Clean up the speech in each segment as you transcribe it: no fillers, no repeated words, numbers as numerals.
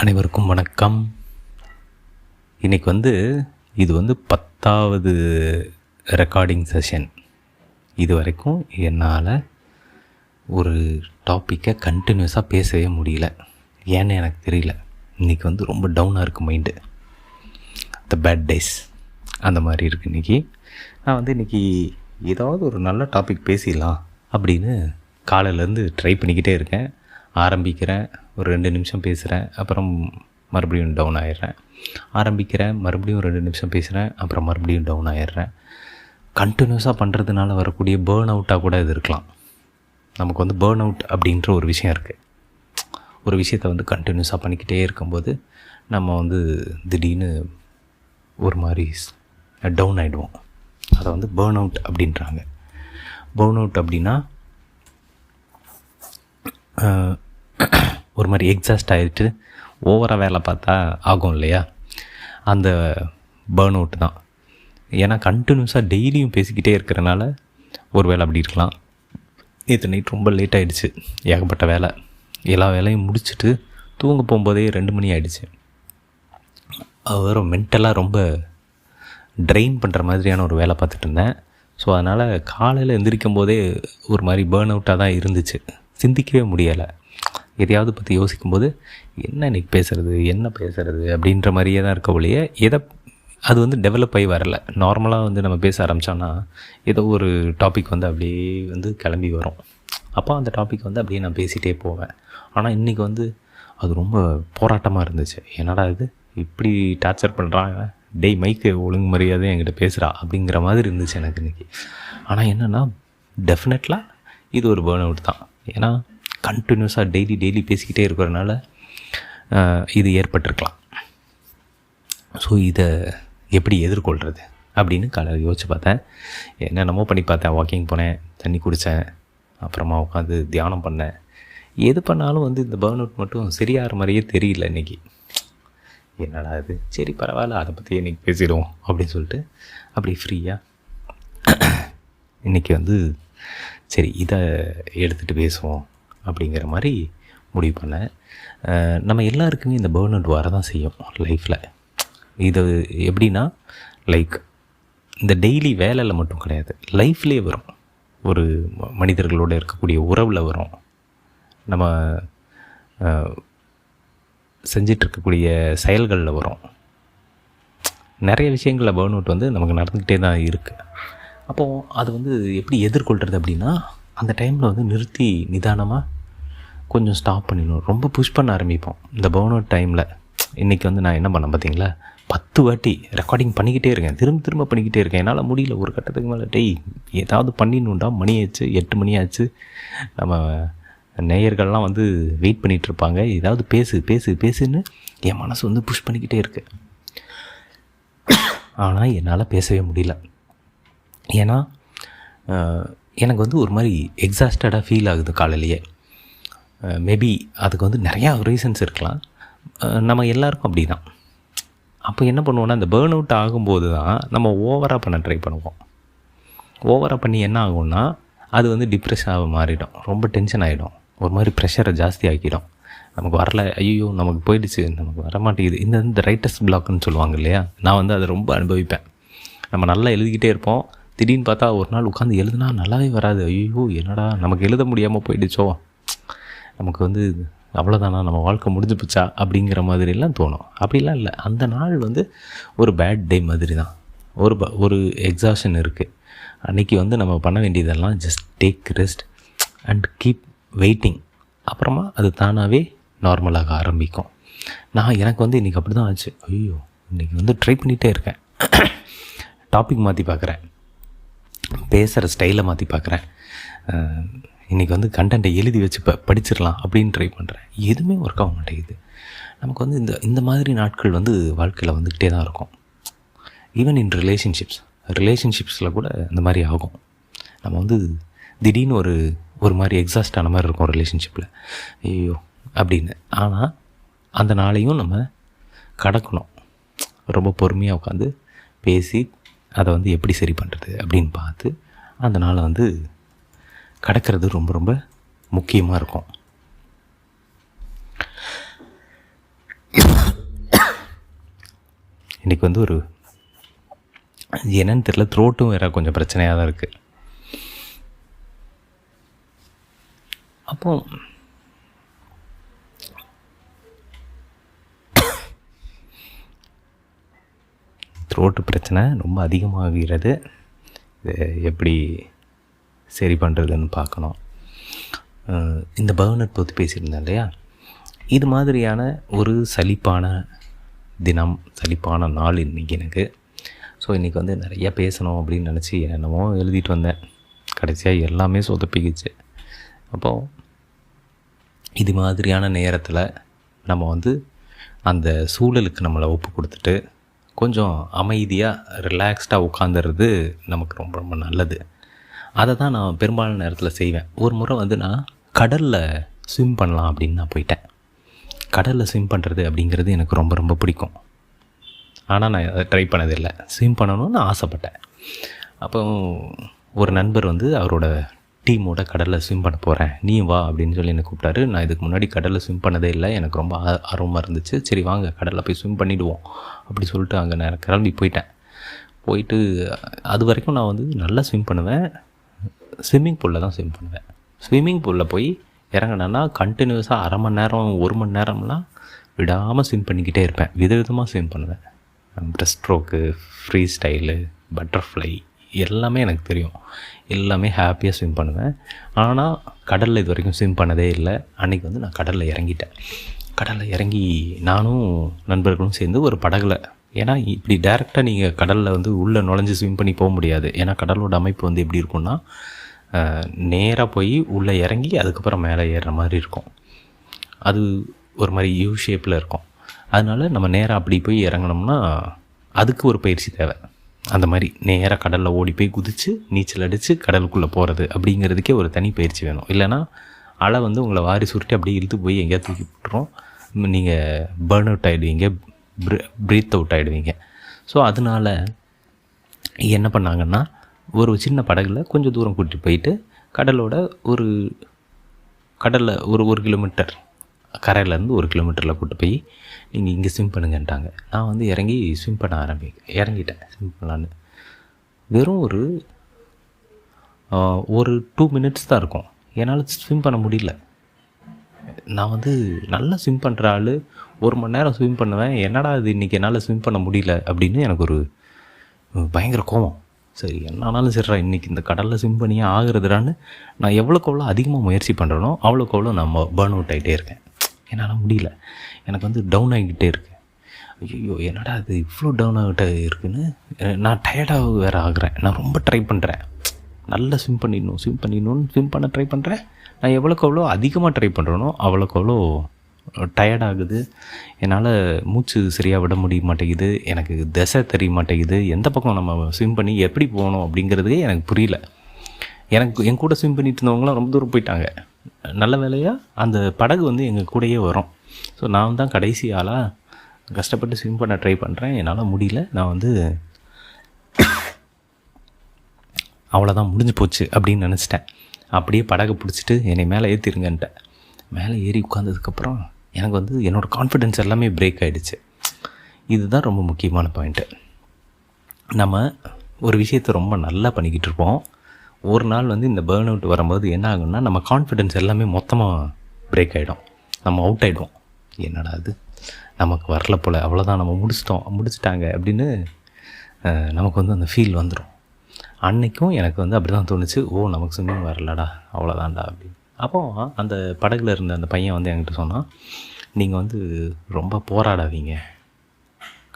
அனைவருக்கும் வணக்கம். இன்றைக்கி இது 10வது ரெக்கார்டிங் செஷன். இது வரைக்கும் என்னால் ஒரு டாப்பிக்கை கண்டினியூஸாக பேசவே முடியல. ஏன்னு எனக்கு தெரியல. இன்றைக்கி ரொம்ப டவுனாக இருக்குது மைண்டு. த பேட் டேஸ் அந்த மாதிரி இருக்குது இன்றைக்கி. நான் இன்றைக்கி ஏதாவது ஒரு நல்ல டாபிக் பேசிடலாம் அப்படின்னு காலையிலேருந்து ட்ரை பண்ணிக்கிட்டே இருக்கேன். ஆரம்பிக்கிறேன், ஒரு 2 நிமிஷம் பேசுகிறேன், அப்புறம் மறுபடியும் டவுன் ஆகிடுறேன். ஆரம்பிக்கிறேன், மறுபடியும் 2 நிமிஷம் பேசுகிறேன், அப்புறம் மறுபடியும் டவுன் ஆகிடுறேன். கண்டினியூஸாக பண்ணுறதுனால வரக்கூடிய பேர்ன் அவுட்டாக கூட இது இருக்கலாம். நமக்கு பேர்ன் அவுட் அப்படின்ற ஒரு விஷயம் இருக்குது. ஒரு விஷயத்தை கண்டினியூஸாக பண்ணிக்கிட்டே இருக்கும்போது நம்ம திடீர்னு ஒரு மாதிரி டவுன் ஆகிடுவோம். அதை பேர்ன் அவுட் அப்படின்றாங்க. பேர்ன் அவுட் அப்படின்னா ஒரு மாதிரி எக்ஸாஸ்ட் ஆகிட்டு ஓவராக வேலை பார்த்தா ஆகும் இல்லையா, அந்த பேர்ன் அவுட் தான். ஏன்னா கண்டினியூஸாக டெய்லியும் பேசிக்கிட்டே இருக்கிறனால ஒரு வேலை அப்படி இருக்கலாம். நேற்று நைட் ரொம்ப லேட் ஆகிடுச்சு, ஏகப்பட்ட வேலை. எல்லா வேலையும் முடிச்சுட்டு தூங்க போகும்போதே 2 மணி ஆகிடுச்சு. வேறு மென்டலாக ரொம்ப ட்ரெயின் பண்ணுற மாதிரியான ஒரு வேலை பார்த்துட்டு இருந்தேன். ஸோ அதனால் காலையில் எந்திரிக்கும் போதே ஒரு மாதிரி பேர்ன் அவுட்டாக தான் இருந்துச்சு. சிந்திக்கவே முடியலை. எதையாவது பற்றி யோசிக்கும்போது என்ன இன்றைக்கி என்ன பேசுகிறது அப்படின்ற மாதிரியே தான் இருக்க ஒழிய அது டெவலப் ஆகி வரலை. நார்மலாக நம்ம பேச ஆரம்பித்தோன்னா ஏதோ ஒரு டாபிக் அப்படியே கிளம்பி வரும். அப்போ அந்த டாபிக் அப்படியே நான் பேசிகிட்டே போவேன். ஆனால் இன்றைக்கி அது ரொம்ப போராட்டமாக இருந்துச்சு. என்னடா இது இப்படி டார்ச்சர் பண்ணுறாங்க, டெய் மைக்கு ஒழுங்கு மரியாதை என்கிட்ட பேசுகிறா அப்படிங்கிற மாதிரி இருந்துச்சு எனக்கு இன்றைக்கி. ஆனால் என்னென்னா டெஃபினெட்லாக இது ஒரு பேர்ன் அவுட் தான். ஏன்னா கண்டினியூஸாக டெய்லி பேசிக்கிட்டே இருக்கிறதுனால இது ஏற்பட்டிருக்கலாம். ஸோ இதை எப்படி எதிர்கொள்கிறது அப்படின்னு காலையில் யோசிச்சு பார்த்தேன். என்னென்னமோ பண்ணி பார்த்தேன். வாக்கிங் போனேன், தண்ணி குடித்தேன், அப்புறமா உட்காந்து தியானம் பண்ணேன். எது பண்ணாலும் இந்த பேர்ன் அவுட் மட்டும் சரியாகிற மாதிரியே தெரியல இன்றைக்கி. என்னடா இது, சரி பரவாயில்ல, அதை பற்றி இன்றைக்கி பேசிடுவோம் அப்படின்னு சொல்லிட்டு அப்படி ஃப்ரீயாக இன்றைக்கி சரி இதை எடுத்துகிட்டு பேசுவோம் அப்படிங்கிற மாதிரி முடிவு பண்ணேன். நம்ம எல்லாருக்குமே இந்த பேர்ன் அவுட் வர தான் செய்யும் லைஃப்பில். இது எப்படின்னா லைக் இந்த டெய்லி வேலையில் மட்டும் கிடையாது, லைஃப்லேயே வரும். ஒரு மனிதர்களோடு இருக்கக்கூடிய உறவில் வரும். நம்ம செஞ்சிட்ருக்கக்கூடிய செயல்களில் வரும். நிறைய விஷயங்களில் பேர்ன் அவுட் நமக்கு நடந்துக்கிட்டே தான் இருக்குது. அப்போது அது எப்படி எதிர்கொள்கிறது அப்படின்னா, அந்த டைமில் நிறுத்தி நிதானமாக கொஞ்சம் ஸ்டாப் பண்ணிடணும். ரொம்ப புஷ் பண்ண ஆரம்பிப்போம் இந்த பேர்ன் அவுட் டைமில். இன்றைக்கி நான் என்ன பண்ணேன் பார்த்தீங்களா, 10 வாட்டி ரெக்கார்டிங் பண்ணிக்கிட்டே இருக்கேன், திரும்ப பண்ணிக்கிட்டே இருக்கேன். என்னால் முடியல. ஒரு கட்டத்துக்கு மேலே ஏதாவது பண்ணிடணுண்டா, மணி ஆச்சு, 8 மணி ஆச்சு. நம்ம நேயர்கள்லாம் வெயிட் பண்ணிகிட்ருப்பாங்க, ஏதாவது பேசுன்னு என் மனசு புஷ் பண்ணிக்கிட்டே இருக்கு. ஆனால் என்னால் பேசவே முடியல. ஏன்னா எனக்கு ஒரு மாதிரி எக்ஸாஸ்டடாக ஃபீல் ஆகுது காலையிலேயே. மேபி அதுக்கு நிறையா ரீசன்ஸ் இருக்கலாம். நம்ம எல்லாருக்கும் அப்படி தான். அப்போ என்ன பண்ணுவோன்னா, இந்த பேர்ன் அவுட் ஆகும்போது தான் நம்ம ஓவராக பண்ண ட்ரை பண்ணுவோம். ஓவராக பண்ணி என்ன ஆகும்னா, அது டிப்ரெஷனாக மாறிடும், ரொம்ப டென்ஷன் ஆகிடும், ஒரு மாதிரி ப்ரெஷரை ஜாஸ்தி ஆக்கிடும். நமக்கு வரல, ஐயோ நமக்கு போயிடுச்சு, நமக்கு வரமாட்டேங்குது. இந்த ரைட்டர்ஸ் பிளாக்னு சொல்லுவாங்க இல்லையா, நான் அதை ரொம்ப அனுபவிப்பேன். நம்ம நல்லா எழுதிக்கிட்டே இருப்போம், திடீர்னு பார்த்தா ஒரு நாள் உட்காந்து எழுதுனா நல்லாவே வராது. ஐயோ என்னடா நமக்கு எழுத முடியாமல் போயிடுச்சோ, நமக்கு அவ்வளோதானா, நம்ம வாழ்க்கை முடிஞ்சு போச்சா அப்படிங்கிற மாதிரிலாம் தோணும். அப்படிலாம் இல்லை. அந்த நாள் ஒரு பேட் டே மாதிரி தான். ஒரு எக்ஸாஷன் இருக்குது அன்றைக்கி. நம்ம பண்ண வேண்டியதெல்லாம் just take rest and keep waiting. அப்புறமா அது தானாகவே நார்மலாக ஆரம்பிக்கும். எனக்கு இன்றைக்கி அப்படி தான் ஆச்சு. ஐயோ இன்றைக்கி ட்ரை பண்ணிகிட்டே இருக்கேன். டாபிக் மாற்றி பார்க்குறேன், பேசுகிற ஸ்டைலை மாற்றி பார்க்குறேன். இன்றைக்கி கண்டென்ட்டை எழுதி வச்சு படிச்சிடலாம் அப்படின்னு ட்ரை பண்ணுறேன். எதுவுமே ஒர்க் ஆக மாட்டேங்குது. நமக்கு இந்த மாதிரி நாட்கள் வாழ்க்கையில் வந்துக்கிட்டே தான் இருக்கும். ஈவன் இன் ரிலேஷன்ஷிப்ஸில் கூட இந்த மாதிரி ஆகும். நம்ம திடீர்னு ஒரு மாதிரி எக்ஸாஸ்ட் ஆன மாதிரி இருக்கும் ரிலேஷன்ஷிப்பில், ஐயோ அப்படின்னு. ஆனால் அந்த நாளையும் நம்ம கடக்கணும். ரொம்ப பொறுமையாக உட்காந்து பேசி அதை எப்படி சரி பண்ணுறது அப்படின்னு பார்த்து அந்த நாளை கடக்கிறது ரொம்ப ரொம்ப முக்கியமாக இருக்கும். இன்றைக்கி வந்து ஒரு என்னன்னு தெரியல, த்ரோட்டும் வேறு கொஞ்சம் பிரச்சனையாக தான் இருக்குது. அப்போ த்ரோட்டு பிரச்சனை ரொம்ப அதிகமாகிறது. இது எப்படி சரி பண்ணுறதுன்னு பார்க்கணும். இந்த பர்ன்அவுட் பற்றி பேசியிருந்தேன் இல்லையா, இது மாதிரியான ஒரு சலிப்பான தினம், சலிப்பான நாள் இன்றைக்கி எனக்கு. ஸோ இன்றைக்கி வந்து நிறையா பேசணும் அப்படின்னு நினச்சி என்னமோ எழுதிட்டு வந்தேன். கடைசியாக எல்லாமே சொதப்பிக்கிச்சு. அப்போது இது மாதிரியான நேரத்தில் நம்ம வந்து அந்த சூழலுக்கு நம்மளை ஒப்பு கொடுத்துட்டு கொஞ்சம் அமைதியாக ரிலாக்ஸ்டாக உட்காந்துறது நமக்கு ரொம்ப ரொம்ப நல்லது. அதை தான் நான் பெரும்பாலான நேரத்தில் செய்வேன். ஒரு முறை வந்து நான் கடலில் ஸ்விம் பண்ணலாம் அப்படின்னு நான் போயிட்டேன். கடலில் ஸ்விம் பண்ணுறது அப்படிங்கிறது எனக்கு ரொம்ப ரொம்ப பிடிக்கும். ஆனால் நான் அதை ட்ரை பண்ணதில்லை. ஸ்விம் பண்ணணும்னு ஆசைப்பட்டேன். அப்போ ஒரு நண்பர் வந்து அவரோட டீமோட கடலில் ஸ்விம் பண்ண போகிறேன், நீ வா அப்படின்னு சொல்லி என்னை கூப்பிட்டாரு. நான் இதுக்கு முன்னாடி கடலில் ஸ்விம் பண்ணதே இல்லை. எனக்கு ரொம்ப ஆர்வமாக இருந்துச்சு. சரி வாங்க கடலில் போய் ஸ்விம் பண்ணிவிடுவோம் அப்படி சொல்லிட்டு அங்கே நான் கிளம்பி போயிட்டேன். போயிட்டு அது வரைக்கும் நான் வந்து நல்லா ஸ்விம் பண்ணுவேன். ஸ்விம்மிங் பூலில் தான் ஸ்விம் பண்ணுவேன். ஸ்விம்மிங் பூலில் போய் இறங்கினேன்னா கண்டினியூஸாக அரை மணி நேரம் 1 மணி நேரம்லாம் விடாமல் ஸ்விம் பண்ணிக்கிட்டே இருப்பேன். விதவிதமாக ஸ்விம் பண்ணுவேன். Pressed stroke, free style, butterfly எல்லாமே எனக்கு தெரியும். எல்லாமே ஹாப்பியாக ஸ்விம் பண்ணுவேன். ஆனால் கடலில் இது வரைக்கும் ஸ்விம் பண்ணதே இல்லை. அன்றைக்கி வந்து நான் கடலில் இறங்கிட்டேன். கடலில் இறங்கி நானும் நண்பர்களும் சேர்ந்து ஒரு படகுல, ஏன்னா இப்படி டேரெக்டாக நீங்கள் கடலில் வந்து உள்ளே நுழைஞ்சி ஸ்விம் பண்ணி போக முடியாது. ஏன்னா கடலோட அமைப்பு வந்து எப்படி இருக்கும்னா, நேராக போய் உள்ளே இறங்கி அதுக்கப்புறம் மேலே ஏறுற மாதிரி இருக்கும். அது ஒரு மாதிரி யூ ஷேப்பில் இருக்கும். அதனால் நம்ம நேராக அப்படி போய் இறங்கினோம்னா அதுக்கு ஒரு பயிற்சி தேவை. அந்த மாதிரி நேராக கடலில் ஓடி போய் குதித்து நீச்சல் அடித்து கடலுக்குள்ளே போகிறது அப்படிங்கிறதுக்கே ஒரு தனி பயிற்சி வேணும். இல்லைனா அலை வந்து உங்களை வாரி சுருட்டி அப்படியே இழுத்து போய் எங்கேயா தூக்கி போட்டுரும். நீங்கள் பர்ன் அவுட் ஆகிடுவீங்க, ப்ரீத் அவுட் ஆகிடுவீங்க. ஸோ அதனால் என்ன பண்ணாங்கன்னா, ஒரு சின்ன படகுல கொஞ்சம் தூரம் கூட்டிகிட்டு போயிட்டு கடலில் ஒரு கிலோமீட்டர் கரையிலேருந்து 1 கிலோமீட்டரில் கூப்பிட்டு போய் நீங்கள் இங்கே ஸ்விம் பண்ணுங்கன்ட்டாங்க. நான் வந்து இறங்கி ஸ்விம் பண்ண இறங்கிட்டேன் ஸ்விம் பண்ணலான்னு. வெறும் ஒரு 2 மினிட்ஸ் தான் இருக்கும். என்னால் ஸ்விம் பண்ண முடியல. நான் வந்து நல்லா ஸ்விம் பண்ணுற ஆள், 1 மணி நேரம் ஸ்விம் பண்ணுவேன். என்னடா இது இன்றைக்கி என்னால் ஸ்விம் பண்ண முடியல அப்படின்னு எனக்கு ஒரு பயங்கர கோபம். சரி என்னானாலும் சரிடா, இன்றைக்கி இந்த கடலில் ஸ்விம் பண்ணியே ஆகுறதுடான்னு நான் எவ்வளோக்கு எவ்வளோ அதிகமாக முயற்சி பண்ணுறனோ அவ்வளோக்கு எவ்வளோ நான் பர்ன் அவுட் ஆகிட்டே இருக்கேன். என்னால் முடியல. எனக்கு வந்து டவுன் ஆகிக்கிட்டே இருக்குது. ஐயோ என்னடா அது இவ்வளோ டவுன் ஆகிட்டே இருக்குன்னு நான் டயர்டாக வேறு ஆகுறேன். நான் ரொம்ப ட்ரை பண்ணுறேன், நல்லா ஸ்விம் பண்ணிடணும்னு ஸ்விம் பண்ண ட்ரை பண்ணுறேன். நான் எவ்வளோக்கு எவ்வளோ அதிகமாக ட்ரை பண்ணுறேனோ அவ்வளோக்கு எவ்வளோ டயர்டாகுது. என்னால் மூச்சு சரியாக விட முடிய மாட்டேங்குது. எனக்கு திசை தெரிய மாட்டேங்குது. எந்த பக்கம் நம்ம ஸ்விம் பண்ணி எப்படி போகணும் அப்படிங்கிறதே எனக்கு புரியல. என் கூட ஸ்விம் பண்ணிட்டு இருந்தவங்களாம் ரொம்ப தூரம் போயிட்டாங்க. நல்ல வேலையாக அந்த படகு வந்து எங்கள் கூடயே வரும். ஸோ நான் தான் கடைசி ஆளாக கஷ்டப்பட்டு ஸ்விம் பண்ண ட்ரை பண்ணுறேன். என்னால் முடியல. நான் வந்து அவ்வளோதான் முடிஞ்சு போச்சு அப்படின்னு நினச்சிட்டேன். அப்படியே படகை பிடிச்சிட்டு என்னை மேலே ஏற்றிருங்கன்ட்டேன். மேலே ஏறி உட்காந்ததுக்கப்புறம் எனக்கு வந்து என்னோடய கான்ஃபிடென்ஸ் எல்லாமே பிரேக் ஆகிடுச்சு. இதுதான் ரொம்ப முக்கியமான பாயிண்ட்டு. நம்ம ஒரு விஷயத்தை ரொம்ப நல்லா பண்ணிக்கிட்டு இருப்போம். ஒரு நாள் வந்து இந்த பர்ன் அவுட் வரும்போது என்ன ஆகும்னா, நம்ம கான்ஃபிடென்ஸ் எல்லாமே மொத்தமாக பிரேக் ஆகிடும். நம்ம அவுட் ஆகிடுவோம். என்னடா அது நமக்கு வரல போல், அவ்வளோதான் நம்ம முடிச்சிட்டாங்க அப்படின்னு நமக்கு வந்து அந்த ஃபீல் வந்துடும். அன்றைக்கும் எனக்கு வந்து அப்படி தான் தோணுச்சு. நமக்கு ஸ்விம்மிங் வரலடா, அவ்வளோதான்டா அப்படின்னு. அப்போது அந்த படகுல இருந்த அந்த பையன் வந்து என்கிட்ட சொன்னான், நீங்கள் வந்து ரொம்ப போராடாதீங்க.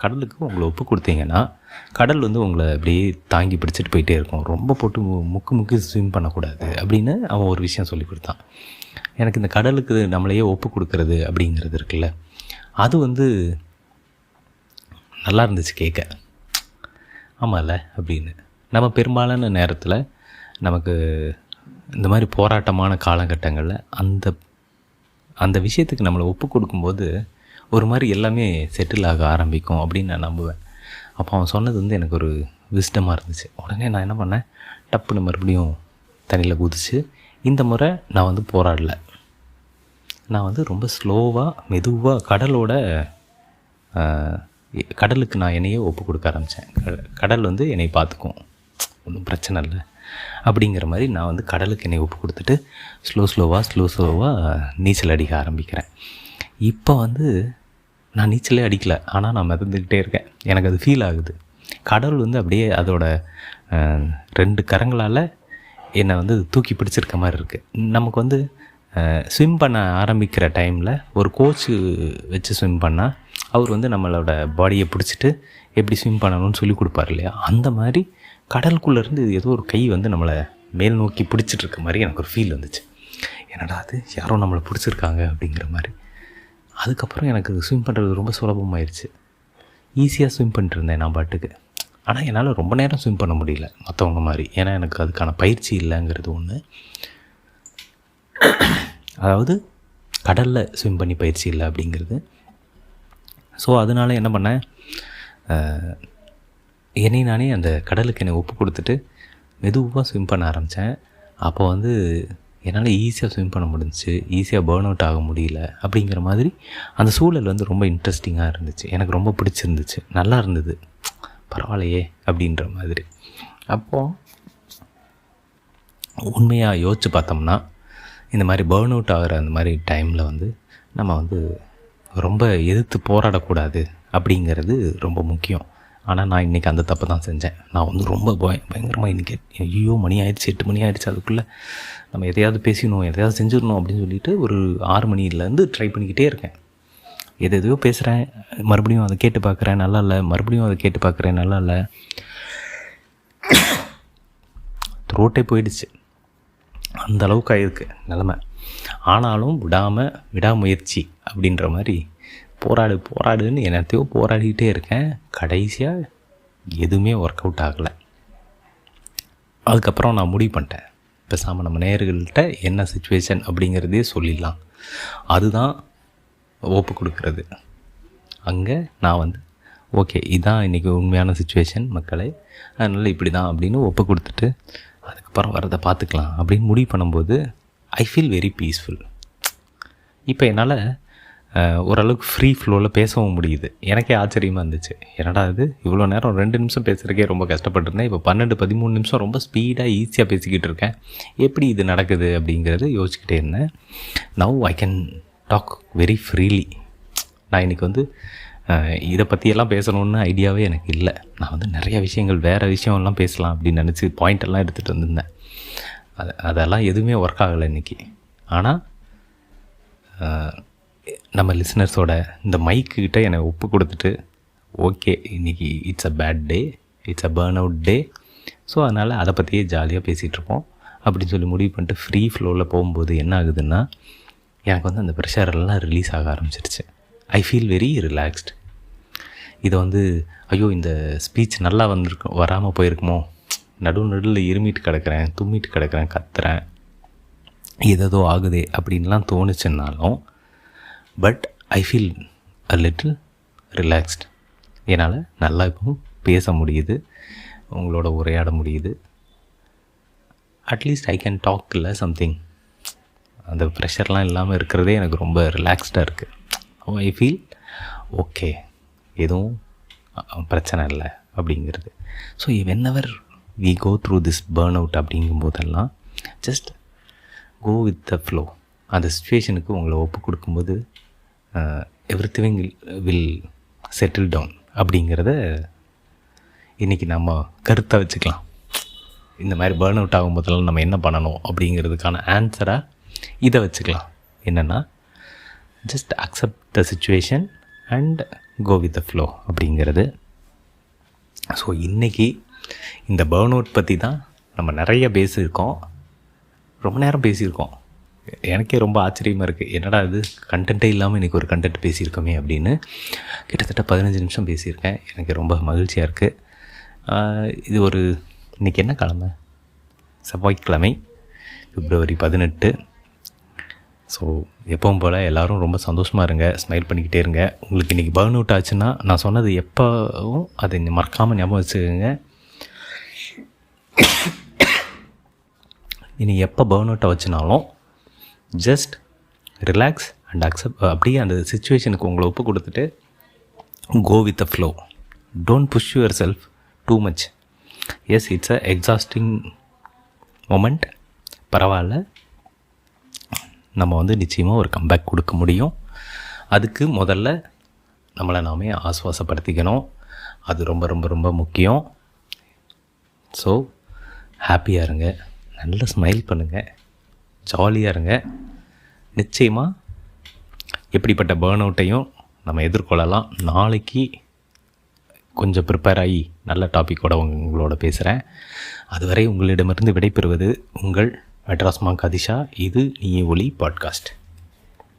கடலுக்கு உங்களை ஒப்பு கொடுத்தீங்கன்னா கடல் வந்து உங்களை அப்படியே தாங்கி பிடிச்சிட்டு போயிட்டே இருக்கும். ரொம்ப போட்டு முக்கி ஸ்விம் பண்ணக்கூடாது அப்படின்னு அவன் ஒரு விஷயம் சொல்லி கொடுத்தான். எனக்கு இந்த கடலுக்கு நம்மளையே ஒப்பு கொடுக்கறது அப்படிங்கிறது இருக்குல்ல, அது வந்து நல்லா இருந்துச்சு கேட்க. ஆமாம்ல அப்படின்னு. நம்ம பெரும்பாலான நேரத்தில் நமக்கு இந்த மாதிரி போராட்டமான காலகட்டங்களில் அந்த விஷயத்துக்கு நம்மளை ஒப்பு கொடுக்கும்போது ஒரு மாதிரி எல்லாமே செட்டில் ஆக ஆரம்பிக்கும் அப்படின்னு நான் நம்புவேன். அப்போ அவன் சொன்னது வந்து எனக்கு ஒரு விஸ்டமாக இருந்துச்சு. உடனே நான் என்ன பண்ணேன், டப்புன்னு மறுபடியும் தண்ணியில் குதிச்சு, இந்த முறை நான் வந்து போராடலை. நான் வந்து ரொம்ப ஸ்லோவாக மெதுவாக கடலோட கடலுக்கு நான் என்னையே ஒப்பு கொடுக்க ஆரம்பித்தேன். கடல் வந்து என்னை பார்த்துக்கும், ஒன்றும் பிரச்சனை இல்லை அப்படிங்கிற மாதிரி நான் வந்து கடலுக்கு என்னை ஒப்பு கொடுத்துட்டு ஸ்லோவாக நீச்சல் அடிக்க ஆரம்பிக்கிறேன். இப்போ வந்து நான் நீச்சலே அடிக்கலை, ஆனால் நான் மிதந்துக்கிட்டே இருக்கேன். எனக்கு அது ஃபீல் ஆகுது. கடல் வந்து அப்படியே அதோட 2 கரங்களால் என்னை வந்து தூக்கி பிடிச்சிருக்க மாதிரி இருக்குது. நமக்கு வந்து ஸ்விம் பண்ண ஆரம்பிக்கிற டைமில் ஒரு கோச்சு வச்சு ஸ்விம் பண்ணால் அவர் வந்து நம்மளோட பாடியை பிடிச்சிட்டு எப்படி ஸ்விம் பண்ணணும்னு சொல்லி கொடுப்பார் இல்லையா, அந்த மாதிரி கடலுக்குள்ளேருந்து ஏதோ ஒரு கை வந்து நம்மளை மேல் நோக்கி பிடிச்சிட்ருக்க மாதிரி எனக்கு ஒரு ஃபீல் வந்துச்சு. என்னடா அது, யாரோ நம்மளை பிடிச்சிருக்காங்க அப்படிங்கிற மாதிரி. அதுக்கப்புறம் எனக்கு ஸ்விம் பண்ணுறது ரொம்ப சுலபமாயிடுச்சு. ஈஸியாக ஸ்விம் பண்ணிட்டு இருந்தேன் நான் பாட்டுக்கு. ஆனால் என்னால் ரொம்ப நேரம் ஸ்விம் பண்ண முடியல மற்றவங்க மாதிரி, ஏன்னா எனக்கு அதுக்கான பயிற்சி இல்லைங்கிறது ஒன்று. அதாவது கடலில் ஸ்விம் பண்ணி பயிற்சி இல்லை அப்படிங்கிறது. ஸோ அதனால் என்ன பண்ணேன், என்னை நானே அந்த கடலுக்கு என்னை ஒப்பு கொடுத்துட்டு மெதுவாக ஸ்விம் பண்ண ஆரம்பித்தேன். அப்போ வந்து என்னால் ஈஸியாக ஸ்விம் பண்ண முடிஞ்சிச்சு, ஈஸியாக பேர்ன் அவுட் ஆக முடியல. அப்படிங்கிற மாதிரி அந்த சூழல் வந்து ரொம்ப இன்ட்ரெஸ்டிங்காக இருந்துச்சு, எனக்கு ரொம்ப பிடிச்சிருந்துச்சு, நல்லா இருந்தது, பரவாயில்லையே அப்படின்ற மாதிரி. அப்போது உண்மையாக யோசித்து பார்த்தோம்னா இந்த மாதிரி பேர்ன் அவுட் ஆகிற அந்த மாதிரி டைமில் வந்து நம்ம வந்து ரொம்ப எதிர்த்து போராடக்கூடாது அப்படிங்கிறது ரொம்ப முக்கியம். ஆனால் நான் இன்றைக்கி அந்த தப்பு தான் செஞ்சேன். நான் வந்து ரொம்ப பயங்கரமாக இன்றைக்கி ஐயோ மணி ஆயிடுச்சு, 8 மணி ஆயிடுச்சு, அதுக்குள்ளே நம்ம எதையாவது பேசிடணும், எதையாவது செஞ்சிடணும் அப்படின்னு சொல்லிட்டு ஒரு 6 மணிலேருந்து ட்ரை பண்ணிக்கிட்டே இருக்கேன். எதையோ பேசுகிறேன், மறுபடியும் அதை கேட்டு பார்க்குறேன், நல்லா இல்லை, மறுபடியும் அதை கேட்டு பார்க்குறேன், நல்லா இல்லை, த்ரோட்டே போயிடுச்சு, அந்த அளவுக்கு ஆகிருக்கு நிலமை. ஆனாலும் விடாமுயற்சி அப்படின்ற மாதிரி போராடுன்னு என்னத்தையோ போராடிக்கிட்டே இருக்கேன். கடைசியாக எதுவுமே ஒர்க் அவுட் ஆகலை. அதுக்கப்புறம் நான் முடிவு பண்ணிட்டேன், பேசாமல் நம்ம நேயர்கள்ட்ட என்ன சிச்சுவேஷன் அப்படிங்கிறதே சொல்லிடலாம். அதுதான் ஒப்பு கொடுக்கறது. அங்கே நான் வந்து ஓகே இதுதான் இன்றைக்கி உண்மையான சிச்சுவேஷன் மக்களே, அதனால் இப்படி தான் அப்படின்னு ஒப்பு கொடுத்துட்டு அதுக்கப்புறம் வரதை பார்த்துக்கலாம் அப்படின்னு முடிவு பண்ணும்போது ஐ ஃபீல் வெரி பீஸ்ஃபுல். இப்போ என்னால் ஓரளவுக்கு ஃப்ரீ ஃப்ளோவில் பேசவும் முடியுது. எனக்கே ஆச்சரியமாக இருந்துச்சு, என்னடா இது இவ்வளோ நேரம் 2 நிமிஷம் பேசுகிறக்கே ரொம்ப கஷ்டப்பட்டுருந்தேன், இப்போ 12-13 நிமிஷம் ரொம்ப ஸ்பீடாக ஈஸியாக பேசிக்கிட்டு இருக்கேன், எப்படி இது நடக்குது அப்படிங்கிறது யோசிச்சுக்கிட்டே இருந்தேன். Now I can talk very freely. நான் இன்றைக்கி வந்து இதை பற்றியெல்லாம் பேசணுன்னு ஐடியாவே எனக்கு இல்லை. நான் வந்து நிறைய விஷயங்கள் வேறு விஷயம்லாம் பேசலாம் அப்படின்னு நினச்சி பாயிண்டெல்லாம் எடுத்துகிட்டு வந்திருந்தேன். அதெல்லாம் எதுவுமே ஒர்க் ஆகலை இன்றைக்கி. ஆனால் நம்ம லிசனர்ஸோட இந்த மைக்குக்கிட்ட என்னை ஒப்பு கொடுத்துட்டு ஓகே இன்றைக்கி it's a bad day, it's a burn out day, so அதனால் அதை பற்றியே ஜாலியாக பேசிகிட்ருப்போம் அப்படின்னு சொல்லி முடிவு பண்ணிட்டு ஃப்ரீ ஃப்ளோவில் போகும்போது என்ன ஆகுதுன்னா எனக்கு வந்து அந்த ப்ரெஷரெல்லாம் ரிலீஸ் ஆக ஆரம்பிச்சிருச்சு. I feel very relaxed. இதை வந்து ஐயோ இந்த ஸ்பீச் நல்லா வராமல் போயிருக்குமோ, நடுவில் இருமிட்டு கிடக்கிறேன், தும்மிட்டு கிடக்கிறேன், கத்துறேன், ஏதோ ஆகுதே அப்படின்லாம் தோணுச்சுன்னாலும் but I feel a little relaxed. என்னால் நல்லா இப்போ பேச முடியுது, உங்களோட உரையாட முடியுது. அட்லீஸ்ட் ஐ கேன் டாக் இல்லை சம்திங். அந்த ப்ரெஷர்லாம் இல்லாமல் இருக்கிறதே எனக்கு ரொம்ப ரிலாக்ஸ்டாக இருக்குது. ஐ ஃபீல் ஓகே, எதுவும் பிரச்சனை இல்லை அப்படிங்கிறது. So whenever we go through this burn out அப்படிங்கும்போதெல்லாம் just go with the flow. அந்த சுச்சுவேஷனுக்கு உங்களை ஒப்பு கொடுக்கும்போது எவ்ரிதிங் வில் செட்டில் டவுன் அப்படிங்கிறத இன்றைக்கி நம்ம கருத்தை வச்சுக்கலாம். இந்த மாதிரி பேர்ன் அவுட் ஆகும்போதெல்லாம் நம்ம என்ன பண்ணணும் அப்படிங்கிறதுக்கான ஆன்சராக இதை வச்சுக்கலாம். என்னென்னா just accept the situation and go with the flow அப்படிங்கிறது. ஸோ இன்றைக்கி இந்த பேர்ன் அவுட் பற்றி தான் நம்ம நிறைய பேசியிருக்கோம், ரொம்ப நேரம் பேசியிருக்கோம். எனக்கே ரொம்ப ஆச்சரியமாக இருக்குது, என்னடா இது கண்டென்ட்டே இல்லாமல் இன்றைக்கி ஒரு கண்டென்ட் பேசியிருக்கோமே அப்படின்னு. கிட்டத்தட்ட 15 நிமிஷம் பேசியிருக்கேன். எனக்கு ரொம்ப மகிழ்ச்சியாக இருக்குது. இது ஒரு இன்றைக்கி என்ன கிழமை? செவ்வாய்க்கிழமை, February 18. ஸோ எப்பவும் போல் எல்லோரும் ரொம்ப சந்தோஷமாக இருங்க, ஸ்மைல் பண்ணிக்கிட்டே இருங்க. உங்களுக்கு இன்றைக்கி பேர்ன் அவுட் ஆச்சுன்னா நான் சொன்னது எப்போவும் அதை மறக்காமல் ஞாபகம் வச்சுக்கோங்க. இனி எப்போ பேர்ன் அவுட்டை வச்சுனாலும் ஜஸ்ட் ரிலாக்ஸ் அண்ட் அக்செப்ட். அப்படியே அந்த சிச்சுவேஷனுக்கு உங்களை ஒப்பு கொடுத்துட்டு Go with the flow. Don't push yourself too much. Yes, it's a exhausting moment. பரவாயில்ல, நம்ம நிச்சயமாக ஒரு கம்பேக் கொடுக்க முடியும். அதுக்கு முதல்ல நம்மளை நாமே ஆஸ்வாசப்படுத்திக்கணும். அது ரொம்ப ரொம்ப ரொம்ப முக்கியம். ஸோ ஹாப்பியாக இருங்க, நல்ல ஸ்மைல் பண்ணுங்கள், ஜாலியாக இருங்க. நிச்சயமாக எப்படிப்பட்ட பேர்ன் அவுட்டையும் நம்ம எதிர்கொள்ளலாம். நாளைக்கு கொஞ்சம் ப்ரிப்பேர் ஆகி நல்ல டாப்பிக்கோடு உங்களோட பேசுகிறேன். அதுவரை உங்களிடமிருந்து விடைபெறுவது உங்கள் மெட்ராஸ் மாங்க் அதிஷா. இது நீ ஒலி பாட்காஸ்ட்.